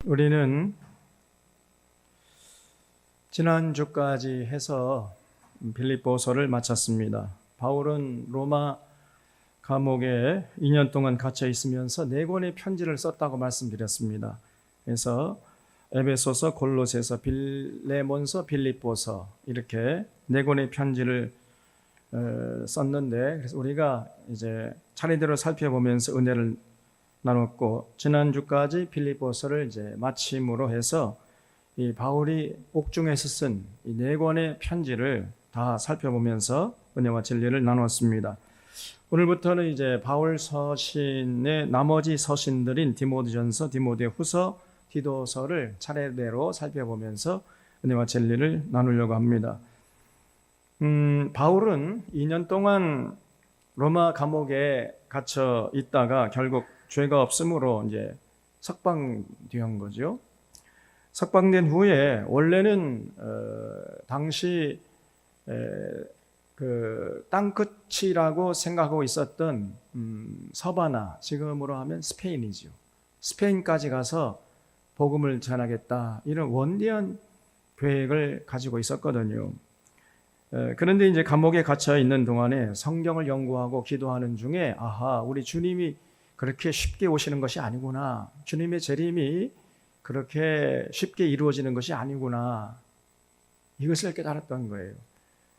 우리는 지난주까지 해서 빌립보서를 마쳤습니다. 바울은 로마 감옥에 2년 동안 갇혀 있으면서 4권의 편지를 썼다고 말씀드렸습니다. 그래서 에베소서, 골로새서, 빌레몬서, 빌립보서 이렇게 4권의 편지를 썼는데, 그래서 우리가 이제 차례대로 살펴보면서 은혜를 나눴고, 지난주까지 빌립보서를 이제 마침으로 해서 이 바울이 옥중에서 쓴 이 4권의 편지를 다 살펴보면서 은혜와 진리를 나눴습니다. 오늘부터는 이제 바울 서신의 나머지 서신들인 디모데전서, 디모데후서, 디도서를 차례대로 살펴보면서 은혜와 진리를 나누려고 합니다. 바울은 2년 동안 로마 감옥에 갇혀 있다가 결국 죄가 없으므로 이제 석방된 거죠. 석방된 후에 원래는 당시 그 땅끝이라고 생각하고 있었던 서바나, 지금으로 하면 스페인이죠. 스페인까지 가서 복음을 전하겠다, 이런 원대한 계획을 가지고 있었거든요. 그런데 이제 감옥에 갇혀 있는 동안에 성경을 연구하고 기도하는 중에 우리 주님이 그렇게 쉽게 오시는 것이 아니구나, 주님의 재림이 그렇게 쉽게 이루어지는 것이 아니구나, 이것을 깨달았던 거예요.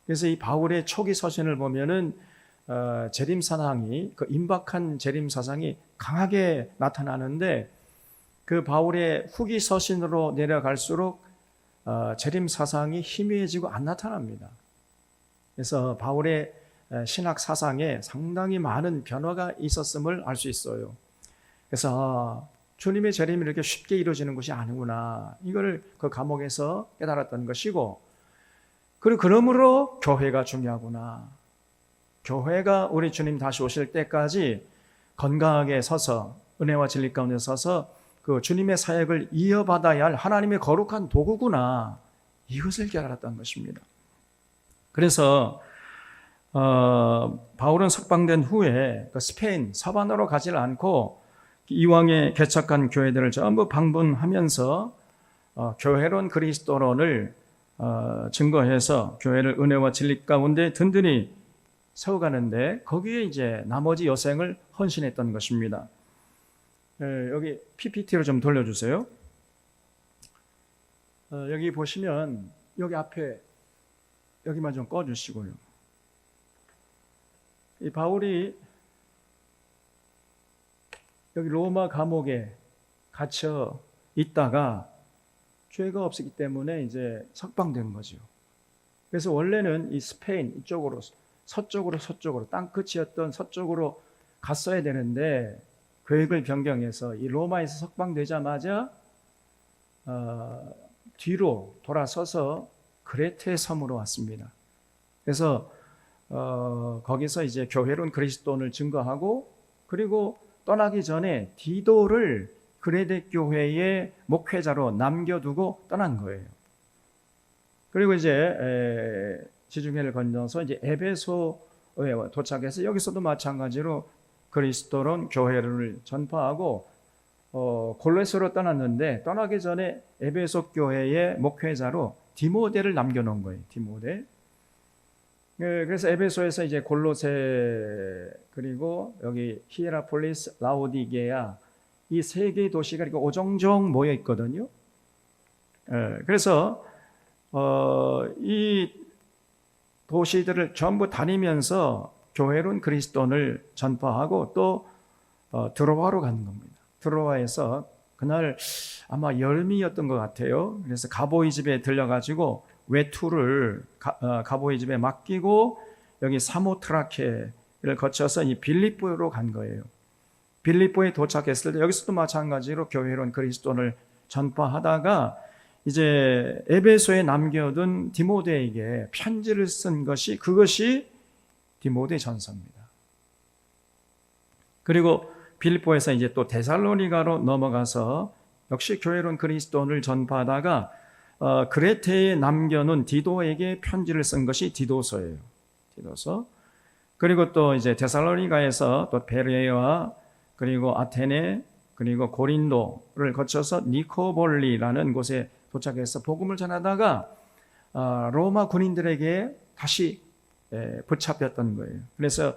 그래서 이 바울의 초기 서신을 보면은 재림 사상이, 그 임박한 재림 사상이 강하게 나타나는데, 그 바울의 후기 서신으로 내려갈수록 재림 사상이 희미해지고 안 나타납니다. 그래서 바울의 신학 사상에 상당히 많은 변화가 있었음을 알 수 있어요. 그래서 주님의 재림이 이렇게 쉽게 이루어지는 것이 아니구나, 이걸 그 감옥에서 깨달았던 것이고, 그리고 그러므로 교회가 중요하구나, 교회가 우리 주님 다시 오실 때까지 건강하게 서서 은혜와 진리 가운데 서서 그 주님의 사역을 이어받아야 할 하나님의 거룩한 도구구나, 이것을 깨달았던 것입니다. 그래서 바울은 석방된 후에 그 스페인 서바나로 가지를 않고 이왕에 개척한 교회들을 전부 방문하면서 교회론 그리스도론을 증거해서 교회를 은혜와 진리 가운데 든든히 세워가는데, 거기에 이제 나머지 여생을 헌신했던 것입니다. 여기 PPT로 좀 돌려주세요. 여기 보시면 여기 앞에 여기만 좀 꺼주시고요. 이 바울이 여기 로마 감옥에 갇혀 있다가 죄가 없었기 때문에 이제 석방된 거죠. 그래서 원래는 이 스페인 이쪽으로 서쪽으로 땅끝이었던 서쪽으로 갔어야 되는데, 계획을 변경해서 이 로마에서 석방되자마자 뒤로 돌아서서 그레테 섬으로 왔습니다. 그래서 거기서 이제 교회론 그리스도를 증거하고, 그리고 떠나기 전에 디도를 그레테 교회의 목회자로 남겨두고 떠난 거예요. 그리고 이제 지중해를 건너서 이제 에베소에 도착해서 여기서도 마찬가지로 그리스도론 교회를 전파하고 골로새로 떠났는데, 떠나기 전에 에베소 교회의 목회자로 디모데를 남겨놓은 거예요. 디모데. 그래서 에베소에서 이제 골로새, 그리고 여기 히에라폴리스, 라오디게아, 이 3개의 도시가 이렇게 오종종 모여 있거든요. 그래서 이 도시들을 전부 다니면서 교회론 그리스도를 전파하고 또 드로아로 가는 겁니다. 드로아에서 그날 아마 여름이었던 것 같아요. 그래서 가보이 집에 들려가지고 외투를 가보이 집에 맡기고 여기 사모트라케를 거쳐서 이 빌립보로 간 거예요. 빌립보에 도착했을 때 여기서도 마찬가지로 교회론 그리스도를 전파하다가 이제 에베소에 남겨둔 디모데에게 편지를 쓴 것이, 그것이 디모데 전서입니다. 그리고 빌립보에서 이제 또 데살로니가로 넘어가서 역시 교회론 그리스도를 전파하다가 그레테에 남겨놓은 디도에게 편지를 쓴 것이 디도서예요. 디도서. 그리고 또 이제 데살로니가에서 또 베레와 그리고 아테네, 그리고 고린도를 거쳐서 니코볼리라는 곳에 도착해서 복음을 전하다가 로마 군인들에게 다시 붙잡혔던 거예요. 그래서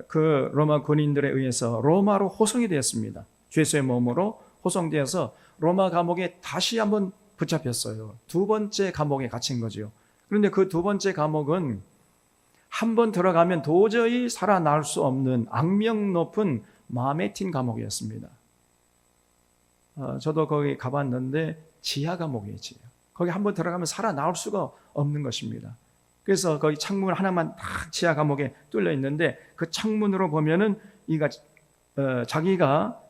그 로마 군인들에 의해서 로마로 호송이 되었습니다. 죄수의 몸으로 호송되어서 로마 감옥에 다시 한번 붙잡혔어요. 두 번째 감옥에 갇힌 거죠. 그런데 그 두 번째 감옥은 한 번 들어가면 도저히 살아날 수 없는 악명 높은 마메틴 감옥이었습니다. 저도 거기 가봤는데 지하 감옥이었지요. 거기 한 번 들어가면 살아나올 수가 없는 것입니다. 그래서 거기 창문 하나만 딱 지하 감옥에 뚫려 있는데 그 창문으로 보면은 자기가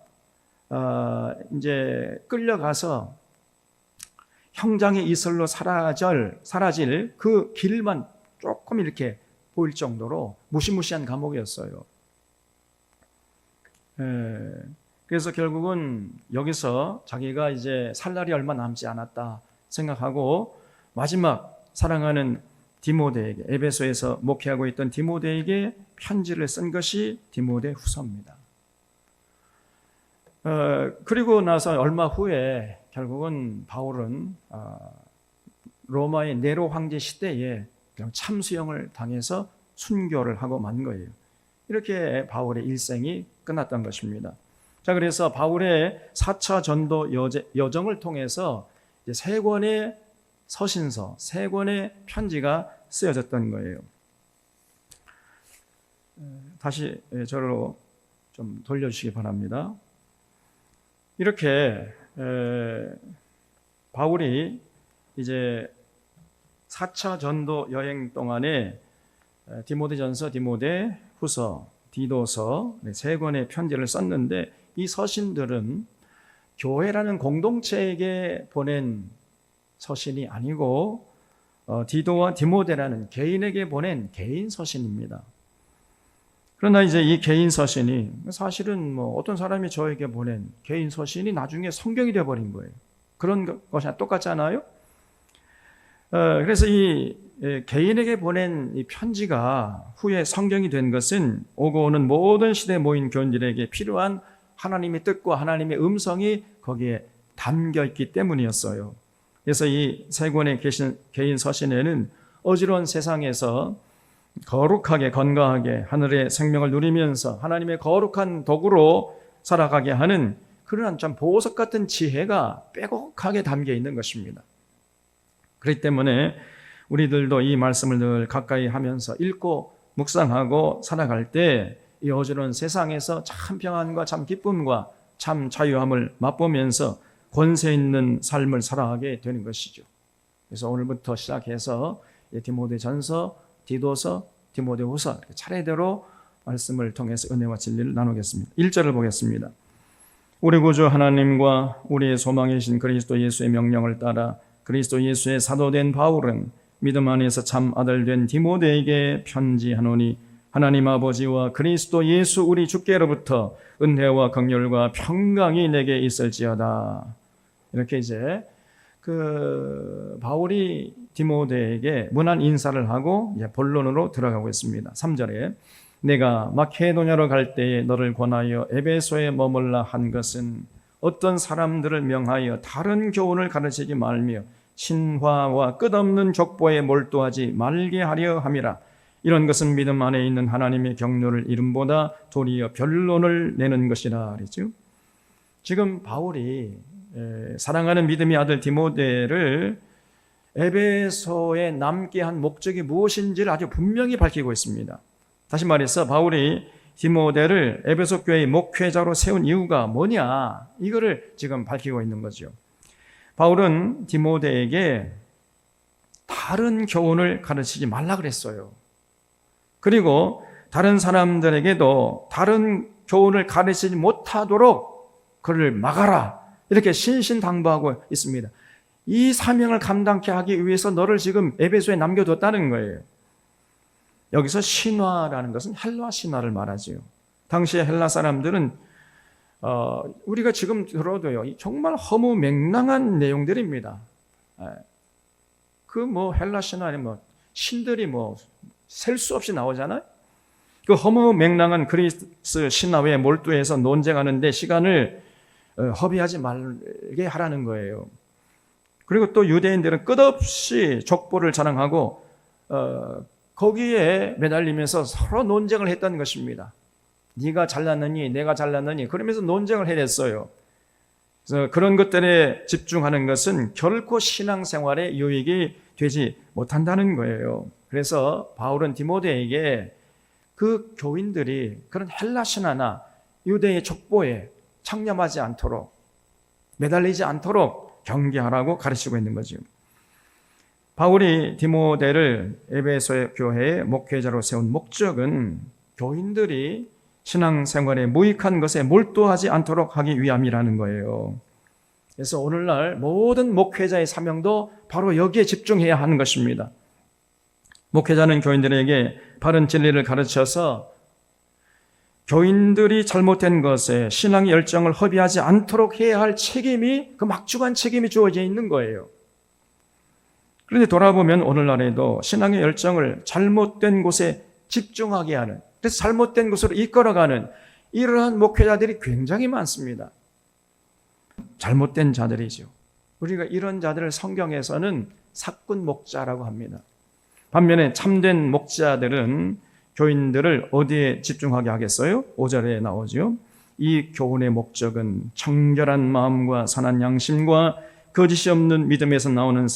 이제 끌려가서 형장의 이슬로 사라질 그 길만 조금 이렇게 보일 정도로 무시무시한 감옥이었어요. 그래서 결국은 여기서 자기가 이제 살 날이 얼마 남지 않았다 생각하고 마지막 사랑하는 디모데에게, 에베소에서 목회하고 있던 디모데에게 편지를 쓴 것이 디모데 후서입니다. 그리고 나서 얼마 후에 결국은 바울은 로마의 네로 황제 시대에 참수형을 당해서 순교를 하고 만 거예요. 이렇게 바울의 일생이 끝났던 것입니다. 자, 그래서 바울의 4차 전도 여정을 통해서 이제 3권의 서신서, 3권의 편지가 쓰여졌던 거예요. 다시 저로 좀 돌려주시기 바랍니다. 이렇게 바울이 이제 4차 전도 여행 동안에 디모데전서, 디모데후서, 디도서 3권의 편지를 썼는데 이 서신들은 교회라는 공동체에게 보낸 서신이 아니고 디도와 디모데라는 개인에게 보낸 개인 서신입니다. 그러나 이제 이 개인 서신이 사실은 뭐 어떤 사람이 저에게 보낸 개인 서신이 나중에 성경이 되어버린 거예요. 그런 것이 똑같잖아요. 그래서 이 개인에게 보낸 이 편지가 후에 성경이 된 것은 오고 오는 모든 시대에 모인 교인들에게 필요한 하나님의 뜻과 하나님의 음성이 거기에 담겨 있기 때문이었어요. 그래서 이 3권의 개인 서신에는 어지러운 세상에서 거룩하게 건강하게 하늘의 생명을 누리면서 하나님의 거룩한 도구로 살아가게 하는 그러한 참 보석 같은 지혜가 빼곡하게 담겨 있는 것입니다. 그렇기 때문에 우리들도 이 말씀을 늘 가까이 하면서 읽고 묵상하고 살아갈 때 이 어지러운 세상에서 참 평안과 참 기쁨과 참 자유함을 맛보면서 권세 있는 삶을 살아가게 되는 것이죠. 그래서 오늘부터 시작해서 디모데전서, 디도서, 디모데후서 차례대로 말씀을 통해서 은혜와 진리를 나누겠습니다. 1절을 보겠습니다. 우리 구주 하나님과 우리의 소망이신 그리스도 예수의 명령을 따라 그리스도 예수의 사도된 바울은 믿음 안에서 참 아들 된 디모데에게 편지하노니 하나님 아버지와 그리스도 예수 우리 주께로부터 은혜와 긍휼과 평강이 내게 있을지어다. 이렇게 이제 바울이 디모데에게 문안 인사를 하고 이제 본론으로 들어가고 있습니다. 3절에 내가 마케도냐로 갈 때에 너를 권하여 에베소에 머물라 한 것은 어떤 사람들을 명하여 다른 교훈을 가르치지 말며 신화와 끝없는 족보에 몰두하지 말게 하려 함이라. 이런 것은 믿음 안에 있는 하나님의 경륜을 이름보다 도리어 변론을 내는 것이라 그랬죠. 지금 바울이 사랑하는 믿음의 아들 디모데를 에베소에 남게 한 목적이 무엇인지를 아주 분명히 밝히고 있습니다. 다시 말해서 바울이 디모데를 에베소 교회의 목회자로 세운 이유가 뭐냐, 이거를 지금 밝히고 있는 거죠. 바울은 디모데에게 다른 교훈을 가르치지 말라 그랬어요. 그리고 다른 사람들에게도 다른 교훈을 가르치지 못하도록 그를 막아라, 이렇게 신신당부하고 있습니다. 이 사명을 감당케 하기 위해서 너를 지금 에베소에 남겨뒀다는 거예요. 여기서 신화라는 것은 헬라 신화를 말하지요. 당시에 헬라 사람들은 우리가 지금 들어도요, 정말 허무맹랑한 내용들입니다. 헬라 신화에 신들이 셀 수 없이 나오잖아요. 그 허무맹랑한 그리스 신화에 몰두해서 논쟁하는데 시간을 허비하지 말게 하라는 거예요. 그리고 또 유대인들은 끝없이 족보를 자랑하고 거기에 매달리면서 서로 논쟁을 했던 것입니다. 네가 잘났느니 내가 잘났느니 그러면서 논쟁을 해댔어요. 그래서 그런 것들에 집중하는 것은 결코 신앙생활에 유익이 되지 못한다는 거예요. 그래서 바울은 디모데에게 그 교인들이 그런 헬라 신화나 유대의 족보에 창념하지 않도록, 매달리지 않도록 경계하라고 가르치고 있는 거죠. 바울이 디모데를 에베소 교회의 목회자로 세운 목적은 교인들이 신앙생활에 무익한 것에 몰두하지 않도록 하기 위함이라는 거예요. 그래서 오늘날 모든 목회자의 사명도 바로 여기에 집중해야 하는 것입니다. 목회자는 교인들에게 바른 진리를 가르쳐서 교인들이 잘못된 것에 신앙의 열정을 허비하지 않도록 해야 할 책임이, 그 막중한 책임이 주어져 있는 거예요. 그런데 돌아보면 오늘날에도 신앙의 열정을 잘못된 곳에 집중하게 하는, 그래서 잘못된 곳으로 이끌어가는 이러한 목회자들이 굉장히 많습니다. 잘못된 자들이죠. 우리가 이런 자들을 성경에서는 사꾼 목자라고 합니다. 반면에 참된 목자들은 교인들을 어디에 집중하게 하겠어요? 5절에 나오죠. 이 교훈의 목적은 청결한 마음과 선한 양심과 거짓이 없는 믿음에서 나오는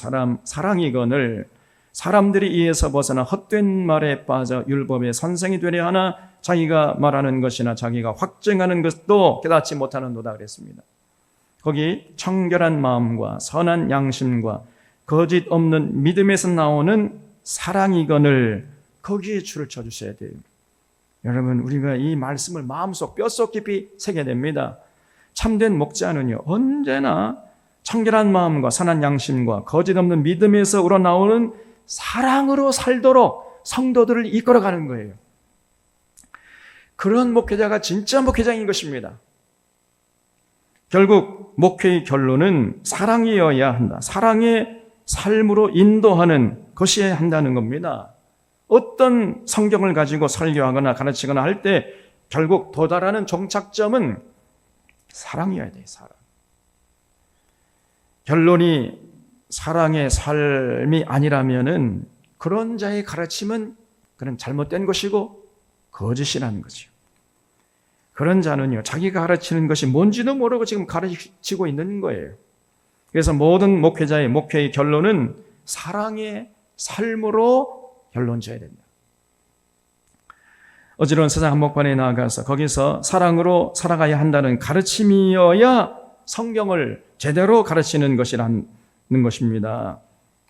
사랑이거늘 사람들이 이에서 벗어나 헛된 말에 빠져 율법의 선생이 되려 하나 자기가 말하는 것이나 자기가 확증하는 것도 깨닫지 못하는도다 그랬습니다. 거기 청결한 마음과 선한 양심과 거짓 없는 믿음에서 나오는 사랑이거늘 거기에 줄을 쳐주셔야 돼요. 여러분, 우리가 이 말씀을 마음속 뼛속 깊이 새겨야 됩니다. 참된 목자는요, 언제나 청결한 마음과 선한 양심과 거짓 없는 믿음에서 우러나오는 사랑으로 살도록 성도들을 이끌어가는 거예요. 그런 목회자가 진짜 목회자인 것입니다. 결국 목회의 결론은 사랑이어야 한다. 사랑의 삶으로 인도하는 것이어야 한다는 겁니다. 어떤 성경을 가지고 설교하거나 가르치거나 할 때 결국 도달하는 종착점은 사랑이어야 돼요. 사랑. 결론이 사랑의 삶이 아니라면은 그런 자의 가르침은 그런 잘못된 것이고 거짓이라는 거죠. 그런 자는요, 자기가 가르치는 것이 뭔지도 모르고 지금 가르치고 있는 거예요. 그래서 모든 목회자의 목회의 결론은 사랑의 삶으로 결론 져야 된다. 어지러운 세상 한복판에 나아가서 거기서 사랑으로 살아가야 한다는 가르침이어야 성경을 제대로 가르치는 것이라는 것입니다.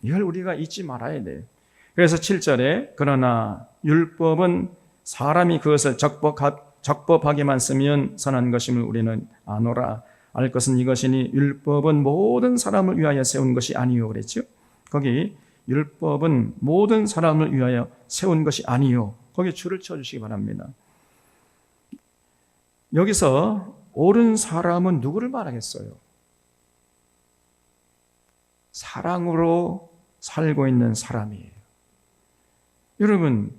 이걸 우리가 잊지 말아야 돼요. 그래서 7절에 그러나 율법은 사람이 그것을 적법하게만 쓰면 선한 것임을 우리는 아노라. 알 것은 이것이니 율법은 모든 사람을 위하여 세운 것이 아니요 그랬죠. 거기 율법은 모든 사람을 위하여 세운 것이 아니요. 거기에 줄을 쳐주시기 바랍니다. 여기서 옳은 사람은 누구를 말하겠어요? 사랑으로 살고 있는 사람이에요. 여러분,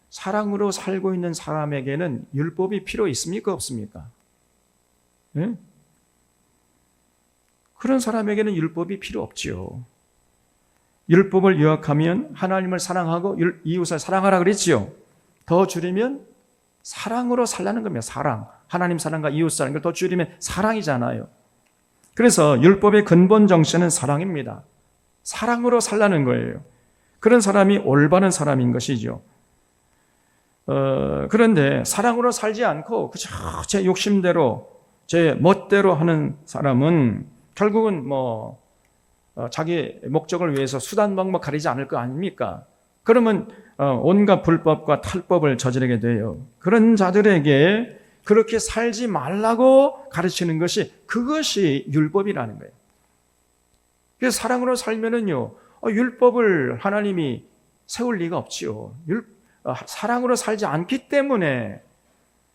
사랑으로 살고 있는 사람에게는 율법이 필요 있습니까? 없습니까? 네? 그런 사람에게는 율법이 필요 없지요. 율법을 요약하면 하나님을 사랑하고 이웃을 사랑하라 그랬지요. 더 줄이면 사랑으로 살라는 겁니다. 사랑. 하나님 사랑과 이웃 사랑. 걸 더 줄이면 사랑이잖아요. 그래서 율법의 근본 정신은 사랑입니다. 사랑으로 살라는 거예요. 그런 사람이 올바른 사람인 것이죠. 그런데 사랑으로 살지 않고 그저 제 욕심대로 제 멋대로 하는 사람은 결국은 자기 목적을 위해서 수단 방법 가리지 않을 거 아닙니까? 그러면 온갖 불법과 탈법을 저지르게 돼요. 그런 자들에게 그렇게 살지 말라고 가르치는 것이 그것이 율법이라는 거예요. 그래서 사랑으로 살면은요, 율법을 하나님이 세울 리가 없지요. 사랑으로 살지 않기 때문에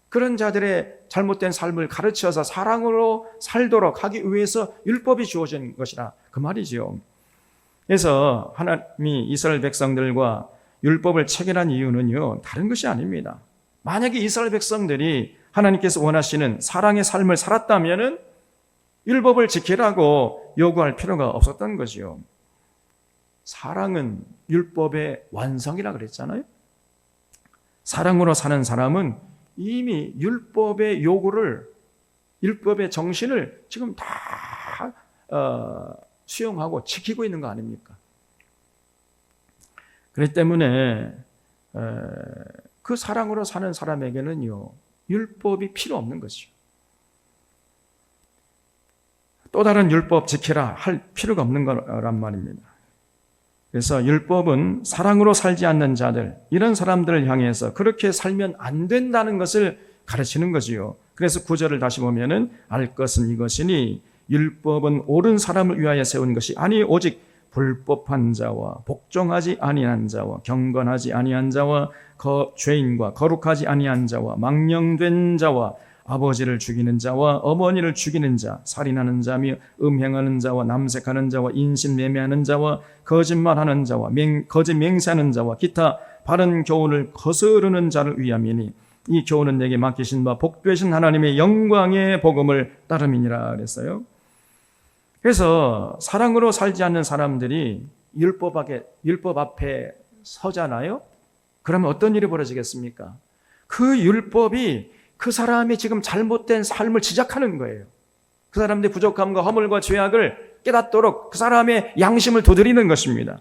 그런 자들의 잘못된 삶을 가르쳐서 사랑으로 살도록 하기 위해서 율법이 주어진 것이라 그 말이지요. 그래서 하나님이 이스라엘 백성들과 율법을 체결한 이유는요, 다른 것이 아닙니다. 만약에 이스라엘 백성들이 하나님께서 원하시는 사랑의 삶을 살았다면은 율법을 지키라고 요구할 필요가 없었던 거지요. 사랑은 율법의 완성이라 그랬잖아요. 사랑으로 사는 사람은 이미 율법의 요구를, 율법의 정신을 지금 다 수용하고 지키고 있는 거 아닙니까? 그렇기 때문에 그 사랑으로 사는 사람에게는요, 율법이 필요 없는 것이죠. 또 다른 율법 지키라 할 필요가 없는 거란 말입니다. 그래서 율법은 사랑으로 살지 않는 자들, 이런 사람들을 향해서 그렇게 살면 안 된다는 것을 가르치는 거지요. 그래서 9절을 다시 보면은 알 것은 이것이니 율법은 옳은 사람을 위하여 세운 것이 아니 오직 불법한 자와 복종하지 아니한 자와 경건하지 아니한 자와 죄인과 거룩하지 아니한 자와 망령된 자와 아버지를 죽이는 자와 어머니를 죽이는 자, 살인하는 자며 음행하는 자와 남색하는 자와 인신매매하는 자와 거짓말하는 자와 거짓 맹세하는 자와 기타 바른 교훈을 거스르는 자를 위함이니 이 교훈은 내게 맡기신 바 복되신 하나님의 영광의 복음을 따름이니라 그랬어요. 그래서 사랑으로 살지 않는 사람들이 율법 앞에 서잖아요. 그러면 어떤 일이 벌어지겠습니까? 그 율법이 그 사람이 지금 잘못된 삶을 지적하는 거예요. 그 사람들의 부족함과 허물과 죄악을 깨닫도록 그 사람의 양심을 두드리는 것입니다.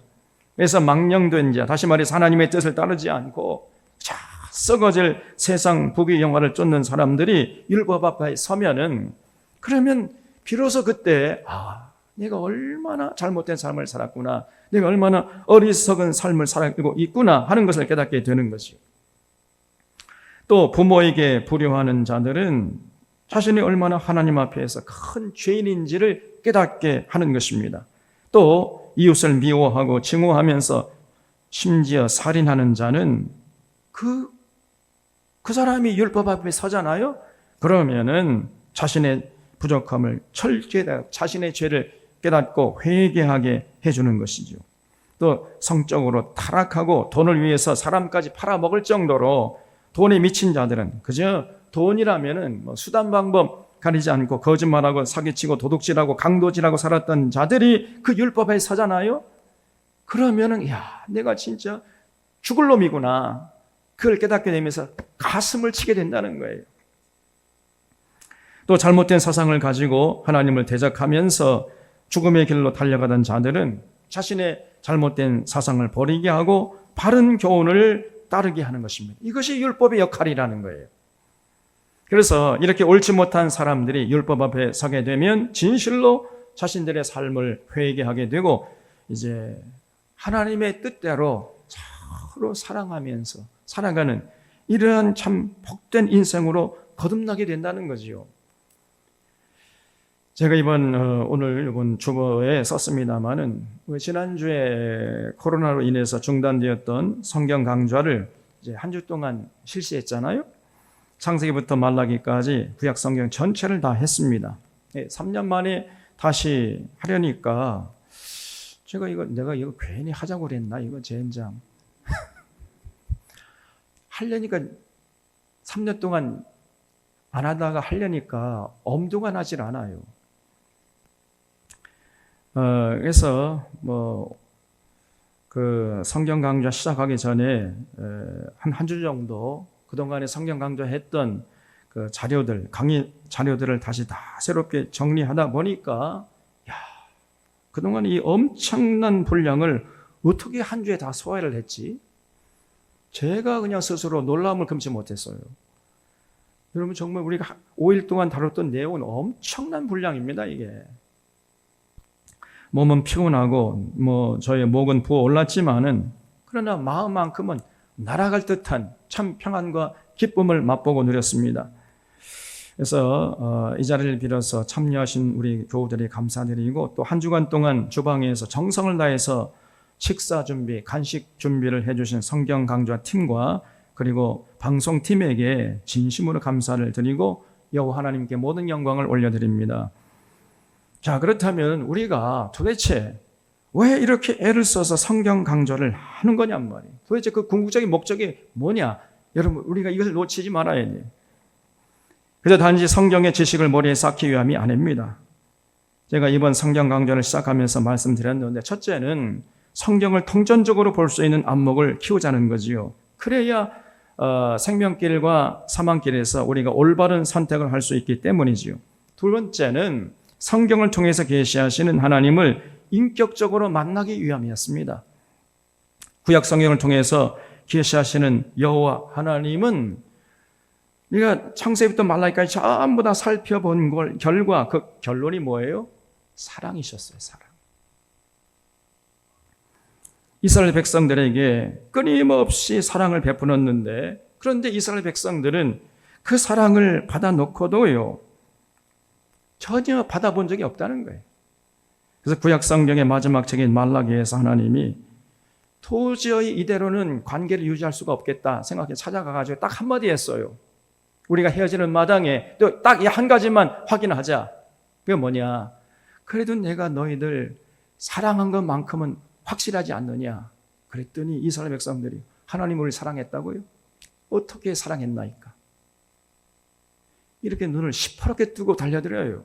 그래서 망령된 자, 다시 말해서 하나님의 뜻을 따르지 않고 썩어질 세상 부귀 영화를 쫓는 사람들이 율법 앞에 서면은, 그러면 비로소 그때 내가 얼마나 잘못된 삶을 살았구나, 내가 얼마나 어리석은 삶을 살고 있구나 하는 것을 깨닫게 되는 것이요. 또 부모에게 불효하는 자들은 자신이 얼마나 하나님 앞에서 큰 죄인인지를 깨닫게 하는 것입니다. 또 이웃을 미워하고 증오하면서 심지어 살인하는 자는 그 사람이 율법 앞에 서잖아요. 그러면은 자신의 부족함을 철저히 자신의 죄를 깨닫고 회개하게 해주는 것이죠. 또 성적으로 타락하고 돈을 위해서 사람까지 팔아먹을 정도로 돈에 미친 자들은 그저 돈이라면은 수단 방법 가리지 않고 거짓말하고 사기치고 도둑질하고 강도질하고 살았던 자들이 그 율법에 서잖아요. 그러면은 내가 진짜 죽을 놈이구나, 그걸 깨닫게 되면서 가슴을 치게 된다는 거예요. 또 잘못된 사상을 가지고 하나님을 대적하면서 죽음의 길로 달려가던 자들은 자신의 잘못된 사상을 버리게 하고 바른 교훈을 따르게 하는 것입니다. 이것이 율법의 역할이라는 거예요. 그래서 이렇게 옳지 못한 사람들이 율법 앞에 서게 되면 진실로 자신들의 삶을 회개하게 되고 이제 하나님의 뜻대로 서로 사랑하면서 살아가는 이러한 참 복된 인생으로 거듭나게 된다는 거지요. 제가 이번 주보에 썼습니다마는 지난주에 코로나로 인해서 중단되었던 성경 강좌를 이제 한 주 동안 실시했잖아요. 창세기부터 말라기까지 구약 성경 전체를 다 했습니다. 3년 만에 다시 하려니까 내가 이거 괜히 하자고 그랬나? 이거 젠장. 하려니까 3년 동안 안 하다가 하려니까 엄두가 나질 않아요. 그래서 그 성경 강좌 시작하기 전에 한 주 정도 그동안에 성경 강좌했던 그 강의 자료들을 다시 다 새롭게 정리하다 보니까 그동안 이 엄청난 분량을 어떻게 한 주에 다 소화를 했지? 제가 그냥 스스로 놀라움을 금치 못했어요. 여러분 정말 우리가 5일 동안 다뤘던 내용은 엄청난 분량입니다. 이게 몸은 피곤하고 저의 목은 부어올랐지만은 그러나 마음만큼은 날아갈 듯한 참 평안과 기쁨을 맛보고 누렸습니다. 그래서 이 자리를 빌어서 참여하신 우리 교우들이 감사드리고 또 한 주간 동안 주방에서 정성을 다해서 식사 준비, 간식 준비를 해주신 성경 강좌 팀과 그리고 방송팀에게 진심으로 감사를 드리고 여호와 하나님께 모든 영광을 올려드립니다. 자, 그렇다면 우리가 도대체 왜 이렇게 애를 써서 성경 강좌를 하는 거냔 말이에요. 도대체 그 궁극적인 목적이 뭐냐? 여러분, 우리가 이것을 놓치지 말아야 돼요. 그저 단지 성경의 지식을 머리에 쌓기 위함이 아닙니다. 제가 이번 성경 강좌를 시작하면서 말씀드렸는데, 첫째는 성경을 통전적으로 볼 수 있는 안목을 키우자는 거지요. 그래야 생명길과 사망길에서 우리가 올바른 선택을 할 수 있기 때문이지요. 두 번째는 성경을 통해서 계시하시는 하나님을 인격적으로 만나기 위함이었습니다. 구약 성경을 통해서 계시하시는 여호와 하나님은 우리가 창세기부터 말라기까지 전부 다 살펴본 결과 그 결론이 뭐예요? 사랑이셨어요. 사랑. 이스라엘 백성들에게 끊임없이 사랑을 베풀었는데, 그런데 이스라엘 백성들은 그 사랑을 받아놓고도요 전혀 받아본 적이 없다는 거예요. 그래서 구약 성경의 마지막 책인 말라기에서 하나님이 도저히 이대로는 관계를 유지할 수가 없겠다 생각해 찾아가가지고 딱 한마디 했어요. 우리가 헤어지는 마당에 또 딱 이 한 가지만 확인하자. 그게 뭐냐? 그래도 내가 너희들 사랑한 것만큼은 확실하지 않느냐? 그랬더니 이스라엘 백성들이 하나님을 사랑했다고요? 어떻게 사랑했나이까? 이렇게 눈을 시퍼렇게 뜨고 달려들어요.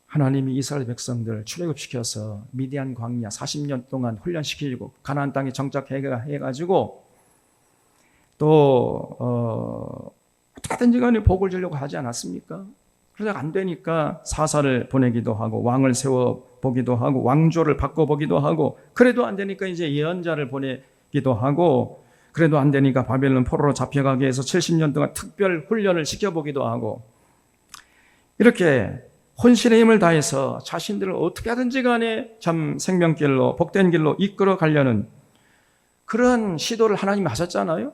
하나님이 이스라엘 백성들을 출애굽시켜서 미디안 광야 40년 동안 훈련시키고 가나안 땅에 정착해가지고 또 어떻게든지 간에 복을 주려고 하지 않았습니까? 그러다 안 되니까 사사를 보내기도 하고 왕을 세워보기도 하고 왕조를 바꿔보기도 하고, 그래도 안 되니까 이제 예언자를 보내기도 하고, 그래도 안 되니까 바벨론 포로로 잡혀가게 해서 70년 동안 특별 훈련을 시켜보기도 하고, 이렇게 혼신의 힘을 다해서 자신들을 어떻게 하든지 간에 참 생명길로 복된 길로 이끌어 가려는 그런 시도를 하나님이 하셨잖아요.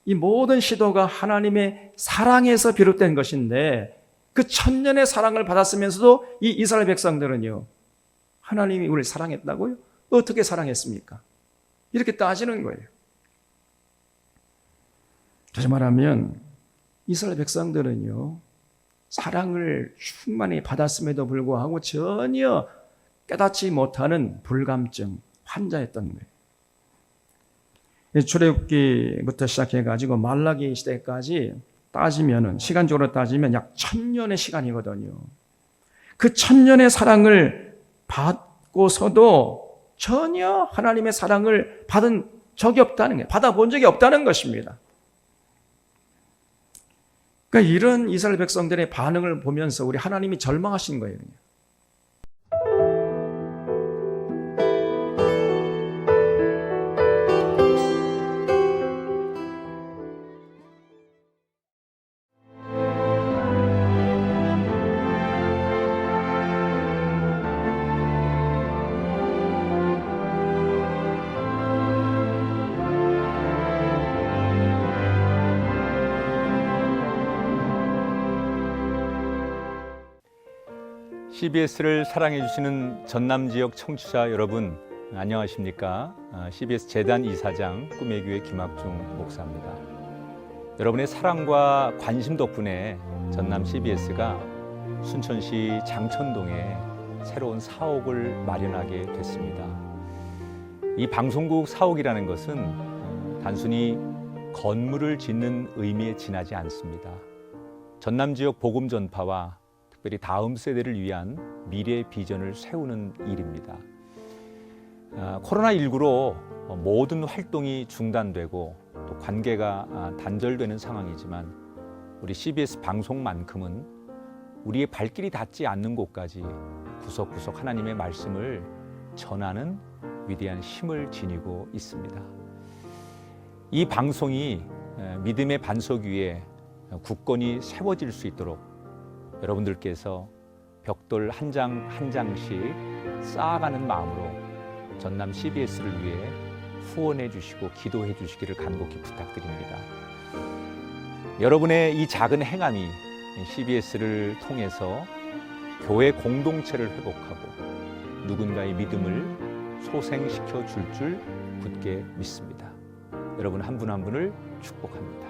이 모든 시도가 하나님의 사랑에서 비롯된 것인데, 그 천년의 사랑을 받았으면서도 이 이스라엘 백성들은요, 하나님이 우리를 사랑했다고요? 어떻게 사랑했습니까? 이렇게 따지는 거예요. 다시 말하면 이스라엘 백성들은요, 사랑을 충만히 받았음에도 불구하고 전혀 깨닫지 못하는 불감증 환자였던 거예요. 출애굽기부터 시작해가지고 말라기 시대까지 따지면은, 시간적으로 따지면 약 1000년의 시간이거든요. 그 1000년의 사랑을 받고서도 전혀 하나님의 사랑을 받은 적이 없다는 거예요. 받아본 적이 없다는 것입니다. 그러니까 이런 이스라엘 백성들의 반응을 보면서 우리 하나님이 절망하신 거예요. CBS를 사랑해 주시는 전남 지역 청취자 여러분, 안녕하십니까? CBS 재단 이사장 꿈의 교회 김학중 목사입니다. 여러분의 사랑과 관심 덕분에 전남 CBS가 순천시 장천동에 새로운 사옥을 마련하게 됐습니다. 이 방송국 사옥이라는 것은 단순히 건물을 짓는 의미에 지나지 않습니다. 전남 지역 복음 전파와 특별히 다음 세대를 위한 미래 비전을 세우는 일입니다. 코로나19로 모든 활동이 중단되고 또 관계가 단절되는 상황이지만 우리 CBS 방송만큼은 우리의 발길이 닿지 않는 곳까지 구석구석 하나님의 말씀을 전하는 위대한 힘을 지니고 있습니다. 이 방송이 믿음의 반석 위에 굳건히 세워질 수 있도록 여러분들께서 벽돌 한 장 한 장씩 쌓아가는 마음으로 전남 CBS를 위해 후원해 주시고 기도해 주시기를 간곡히 부탁드립니다. 여러분의 이 작은 행함이 CBS를 통해서 교회 공동체를 회복하고 누군가의 믿음을 소생시켜 줄 굳게 믿습니다. 여러분 한 분 한 분을 축복합니다.